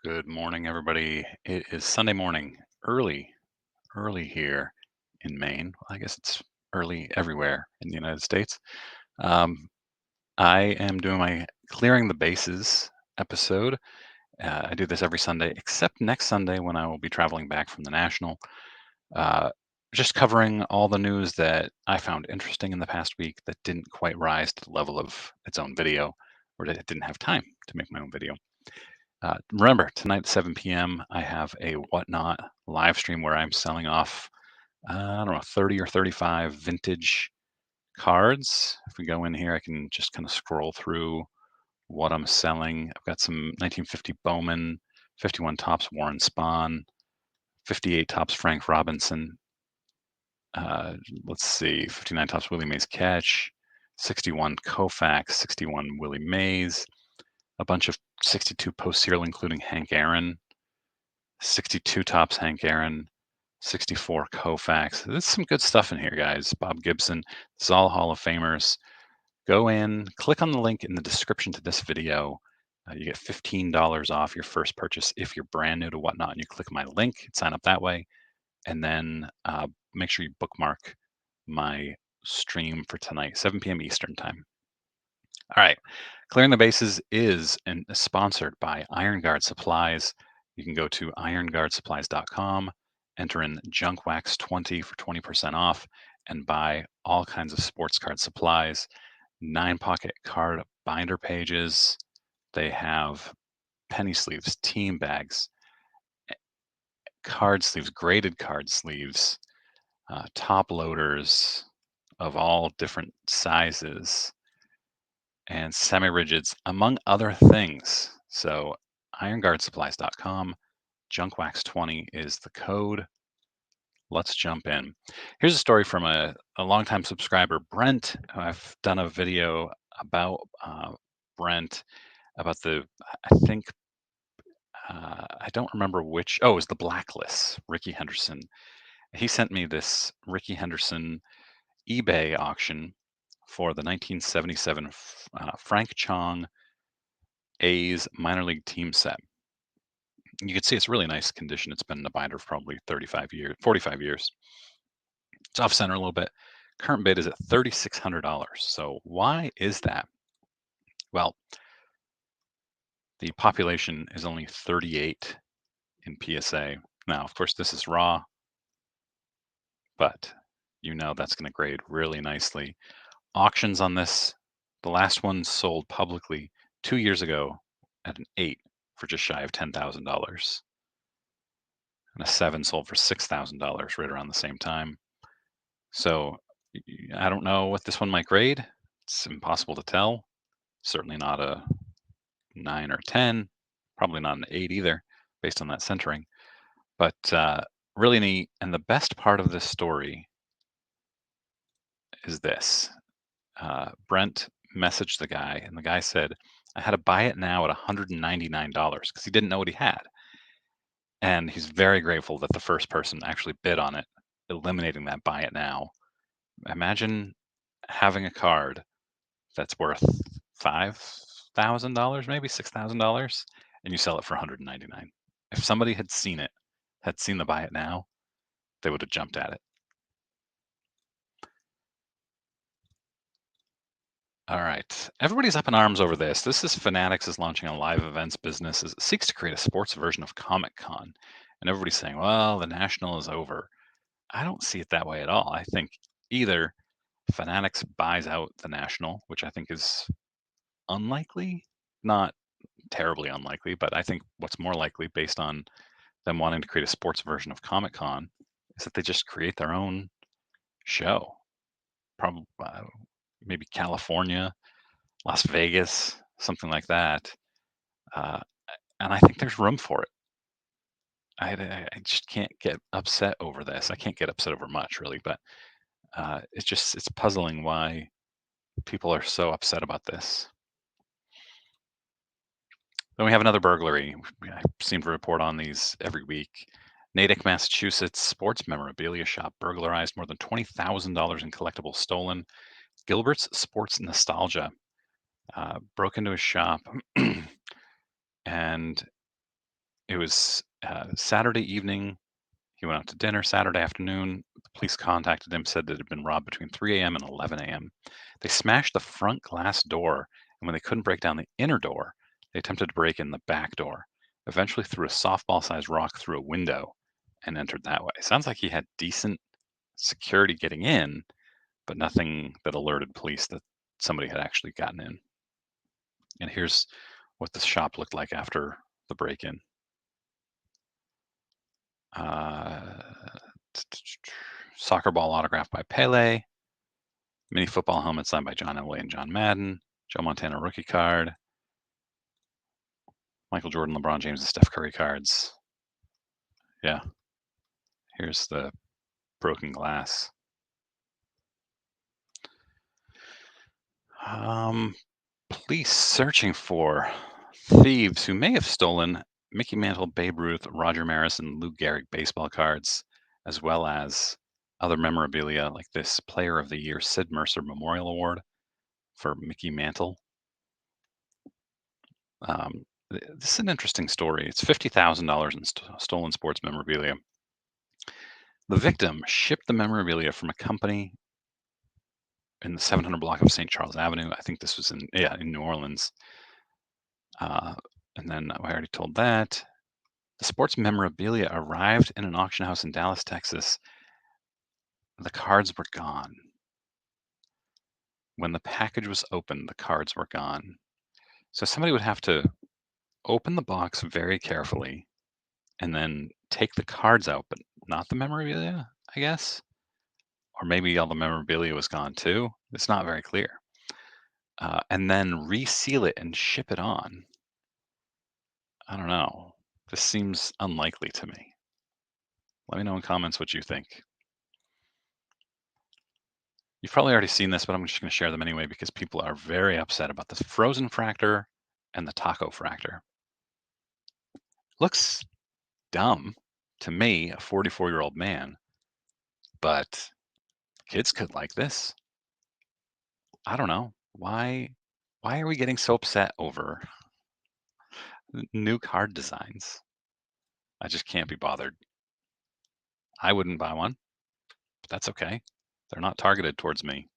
Good morning, everybody. It is Sunday morning, early here in Maine. Well, I guess it's early everywhere in the United States. Um, I am doing my clearing the bases episode. I do this every Sunday, except next Sunday when I will be traveling back from the National. Uh, just covering all the news that I found interesting in the past week that didn't quite rise to the level of its own video, or that it didn't have time to make my own video. Remember, tonight at 7 p.m., I have a Whatnot live stream where I'm selling off, I don't know, 30 or 35 vintage cards. If we go in here, I can just kind of scroll through what I'm selling. I've got some 1950 Bowman, 51 tops Warren Spahn, 58 tops Frank Robinson. Uh, let's see, 59 tops Willie Mays Catch, 61 Koufax, 61 Willie Mays, a bunch of 62 post serial, including Hank Aaron, 62 tops Hank Aaron, 64 Koufax. There's some good stuff in here, guys. Bob Gibson. This is all Hall of Famers. Go in, click on the link in the description to this video. You get $15 off your first purchase if you're brand new to Whatnot. And you click my link, sign up that way, and then make sure you bookmark my stream for tonight, 7 p.m. Eastern time. All right. Clearing the Bases is sponsored by Iron Guard Supplies. You can go to ironguardsupplies.com, enter in JunkWax20 for 20% off, and buy all kinds of sports card supplies, 9-pocket card binder pages. They have penny sleeves, team bags, card sleeves, graded card sleeves, top loaders of all different sizes, and semi-rigids, among other things. So ironguardsupplies.com, junkwax20 is the code. Let's jump in. Here's a story from a longtime subscriber, Brent. I've done a video about Brent, about I think, I don't remember which, oh, it was the Blacklist, Ricky Henderson. He sent me this Ricky Henderson eBay auction for the 1977 Frank Chong A's minor league team set. You can see it's really nice condition. It's been in the binder for probably 35 years, 45 years. It's off center a little bit. Current bid is at $3,600. So why is that? Well, the population is only 38 in PSA. Now, of course, this is raw, but you know that's going to grade really nicely. Auctions on this, the last one sold publicly 2 years ago at an 8 for just shy of $10,000. And a 7 sold for $6,000 right around the same time. So I don't know what this one might grade. It's impossible to tell. Certainly not a 9 or 10, probably not an 8 either, based on that centering. But really neat. And the best part of this story is this. Brent messaged the guy, and the guy said, I had to buy it now at $199 because he didn't know what he had. And he's very grateful that the first person actually bid on it, eliminating that buy it now. Imagine having a card that's worth $5,000, maybe $6,000, and you sell it for 199. If somebody had seen it, had seen the buy it now, they would have jumped at it. All right. Everybody's up in arms over this. This is Fanatics is launching a live events business as it seeks to create a sports version of Comic Con. And everybody's saying, well, the National is over. I don't see it that way at all. I think either Fanatics buys out the National, which I think is unlikely, not terribly unlikely, but I think what's more likely based on them wanting to create a sports version of Comic Con is that they just create their own show. Probably maybe California, Las Vegas, something like that. Uh, and I think there's room for it. I just can't get upset over this. I can't get upset over much really, but it's puzzling why people are so upset about this. Then we have another burglary. I seem to report on these every week. Natick, Massachusetts sports memorabilia shop burglarized, more than $20,000 in collectibles stolen. Gilbert's Sports Nostalgia broke into a shop and It was Saturday evening. He went out to dinner Saturday afternoon. The police contacted him, said that it had been robbed between 3 a.m. and 11 a.m. They smashed the front glass door, and when they couldn't break down the inner door, they attempted to break in the back door. Eventually, threw a softball-sized rock through a window and entered that way. Sounds like he had decent security getting in, but nothing that alerted police that somebody had actually gotten in. And here's what the shop looked like after the break-in. Uh, Soccer ball autographed by Pele, mini football helmet signed by John Elway and John Madden, Joe Montana rookie card, Michael Jordan, LeBron James, and Steph Curry cards. Yeah, here's the broken glass. Um, Police searching for thieves who may have stolen Mickey Mantle, Babe Ruth, Roger Maris, and Lou Gehrig baseball cards, as well as other memorabilia like this Player of the Year Sid Mercer Memorial Award for Mickey Mantle. This is an interesting story. It's $50,000 in stolen sports memorabilia. The victim shipped the memorabilia from a company in the 700 block of St. Charles Avenue. I think this was in New Orleans. And then I already told that. The sports memorabilia arrived in an auction house in Dallas, Texas. The cards were gone. When the package was opened, the cards were gone. So somebody would have to open the box very carefully and then take the cards out, but not the memorabilia, I guess. Or maybe all the memorabilia was gone too. It's not very clear. And then reseal it and ship it on. I don't know. This seems unlikely to me. Let me know in comments what you think. You've probably already seen this, but I'm just going to share them anyway because people are very upset about this frozen fractor and the taco fractor. Looks dumb to me, a 44-year-old man, but kids could like this. I don't know. Why are we getting so upset over new card designs? I just can't be bothered. I wouldn't buy one, but that's okay. They're not targeted towards me.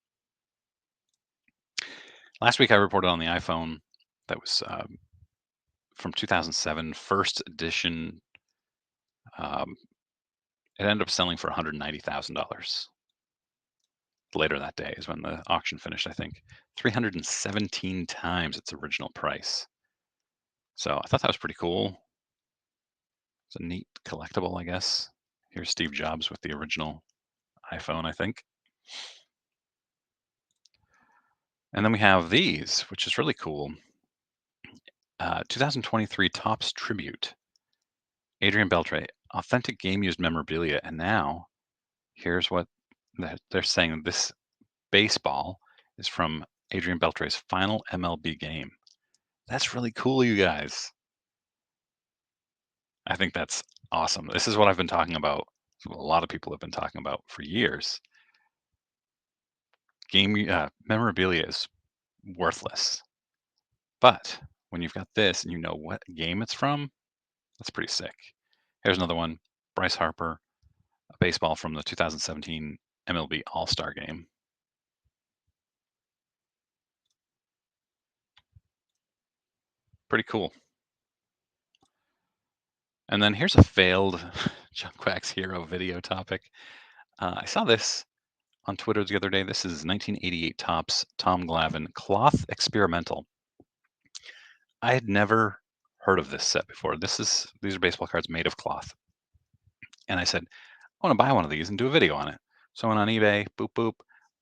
Last week I reported on the iPhone that was from 2007, first edition. Um, it ended up selling for $190,000. Later that day is when the auction finished, I think. 317 times its original price. So I thought that was pretty cool. It's a neat collectible, I guess. Here's Steve Jobs with the original iPhone, I think. And then we have these, which is really cool. 2023 Topps Tribute. Adrian Beltre, authentic game used memorabilia. And now here's what they're saying. This baseball is from Adrian Beltre's final MLB game. That's really cool, you guys. I think that's awesome. This is what I've been talking about. A lot of people have been talking about for years. Memorabilia is worthless, but when you've got this and you know what game it's from, that's pretty sick. Here's another one: Bryce Harper, a baseball from the 2017 MLB All-Star Game. Pretty cool. And then here's a failed Junk Wax Hero video topic. I saw this on Twitter the other day. This is 1988 Topps Tom Glavine Cloth Experimental. I had never heard of this set before. These are baseball cards made of cloth. And I said, I want to buy one of these and do a video on it. So I went on eBay, boop boop,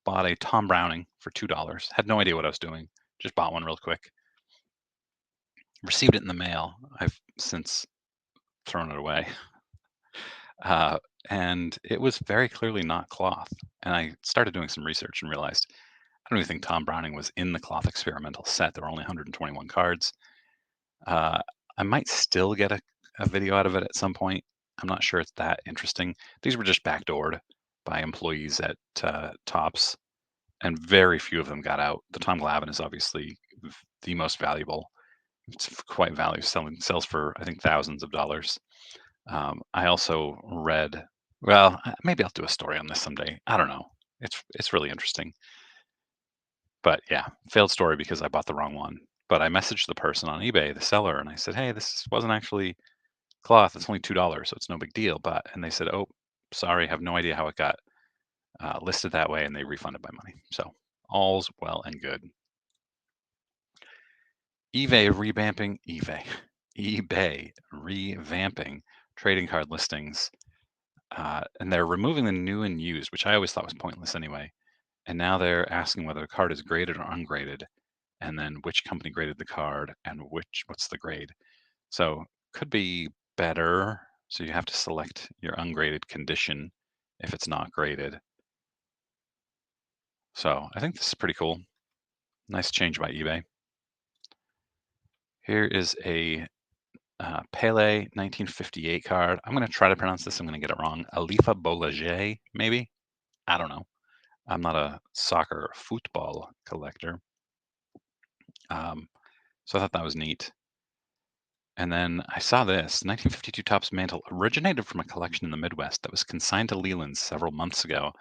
bought a Tom Browning for $2. Had no idea what I was doing. Just bought one real quick. Received it in the mail. I've since thrown it away. And it was very clearly not cloth. And I started doing some research and realized I don't even think Tom Browning was in the cloth experimental set. There were only 121 cards. I might still get a video out of it at some point. I'm not sure it's that interesting. These were just backdoored by employees at Topps, and very few of them got out. The Tom Glavine is obviously the most valuable It's quite value. Sells for I think thousands of dollars. I also read. Well, maybe I'll do a story on this someday. I don't know. It's really interesting. But yeah, failed story because I bought the wrong one. But I messaged the person on eBay, the seller, and I said, "Hey, this wasn't actually cloth. It's only $2, so it's no big deal." But and they said, "Oh, sorry, have no idea how it got listed that way," and they refunded my money. So all's well and good. eBay revamping trading card listings, and they're removing the new and used, which I always thought was pointless anyway. And now they're asking whether the card is graded or ungraded, and then which company graded the card and what's the grade. So could be better. So you have to select your ungraded condition if it's not graded. So I think this is pretty cool. Nice change by eBay. Here is a Pele 1958 card. I'm going to try to pronounce this. I'm going to get it wrong. Alifa Bolage, maybe? I don't know. I'm not a soccer football collector. Um, so I thought that was neat. And then I saw this 1952 Topps Mantle originated from a collection in the Midwest that was consigned to Leland's several months ago.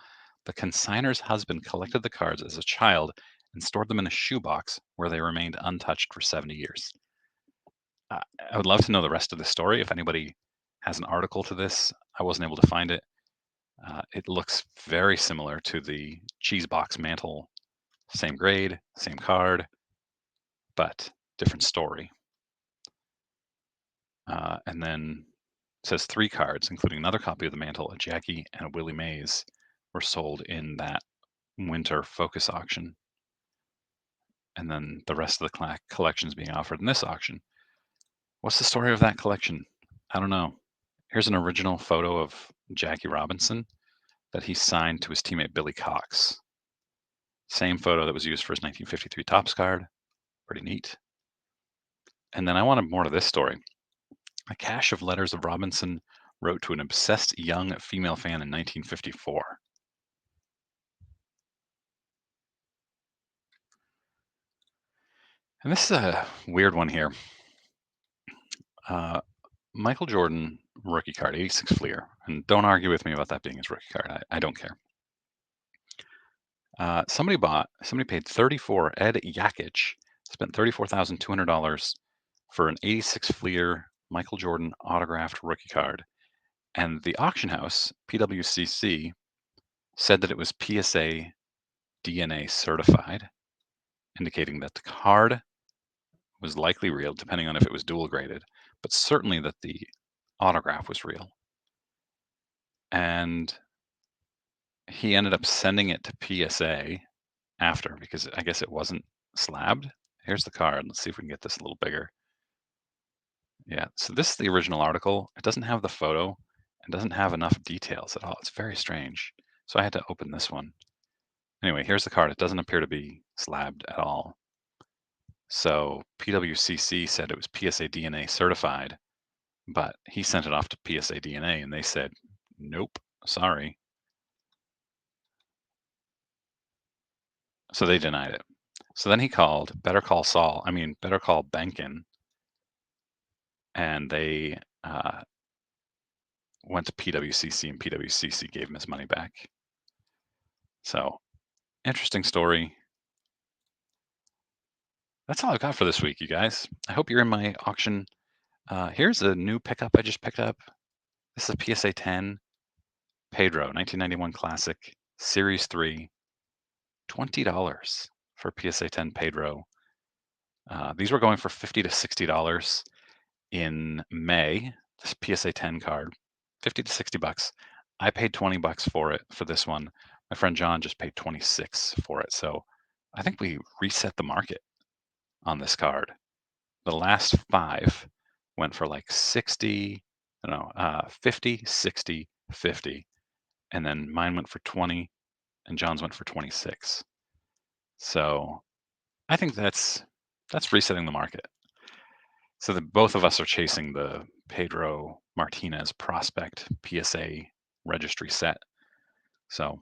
The consigner's husband collected the cards as a child and stored them in a shoebox where they remained untouched for 70 years. Uh, I would love to know the rest of the story. If anybody has an article to this, I wasn't able to find it. It looks very similar to the cheese box mantle, same grade, same card, but different story. And then it says 3 cards, including another copy of the mantle, a Jackie and a Willie Mays, were sold in that winter focus auction. And then the rest of the collection is being offered in this auction. What's the story of that collection? I don't know. Here's an original photo of Jackie Robinson that he signed to his teammate Billy Cox. Same photo that was used for his 1953 Topps card. Pretty neat. And then I wanted more to this story. A cache of letters of Robinson wrote to an obsessed young female fan in 1954. And this is a weird one here. Uh, Michael Jordan rookie card, 86 Fleer. And don't argue with me about that being his rookie card. I don't care. Somebody paid 34, Ed Yakic, spent $34,200 for an 86 Fleer Michael Jordan autographed rookie card. And the auction house, PWCC, said that it was PSA DNA certified, indicating that the card was likely real, depending on if it was dual graded, but certainly that the autograph was real. And he ended up sending it to PSA after because I guess it wasn't slabbed. Here's the card. Let's see if we can get this a little bigger. Yeah, so this is the original article. It doesn't have the photo and doesn't have enough details at all. It's very strange. So I had to open this one. Anyway, here's the card. It doesn't appear to be slabbed at all. So PWCC said it was PSA DNA certified, but he sent it off to PSA DNA and they said, nope, sorry. So they denied it. So then he called Better Call Saul, Better Call Benkin, and they went to PWCC and PWCC gave him his money back. So interesting story. That's all I've got for this week, you guys. I hope you're in my auction. Here's a new pickup I just picked up. This is a PSA 10 Pedro 1991 Classic Series 3, $20 for PSA 10 Pedro. These were going for $50 to $60 in May. This PSA 10 card, 50 to 60 bucks. I paid 20 bucks for it for this one. My friend John just paid 26 for it. So I think we reset the market on this card. The last 5 went for like 60, I don't know, 50, 60, 50. And then mine went for 20 and John's went for 26. So I think that's resetting the market. So that both of us are chasing the Pedro Martinez prospect PSA registry set. So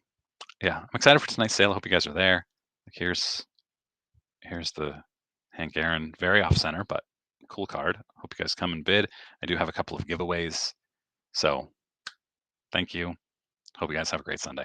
yeah, I'm excited for tonight's sale. I hope you guys are there. Like here's the Hank Aaron, very off center, but cool card. Hope you guys come and bid. I do have a couple of giveaways. So thank you. Hope you guys have a great Sunday.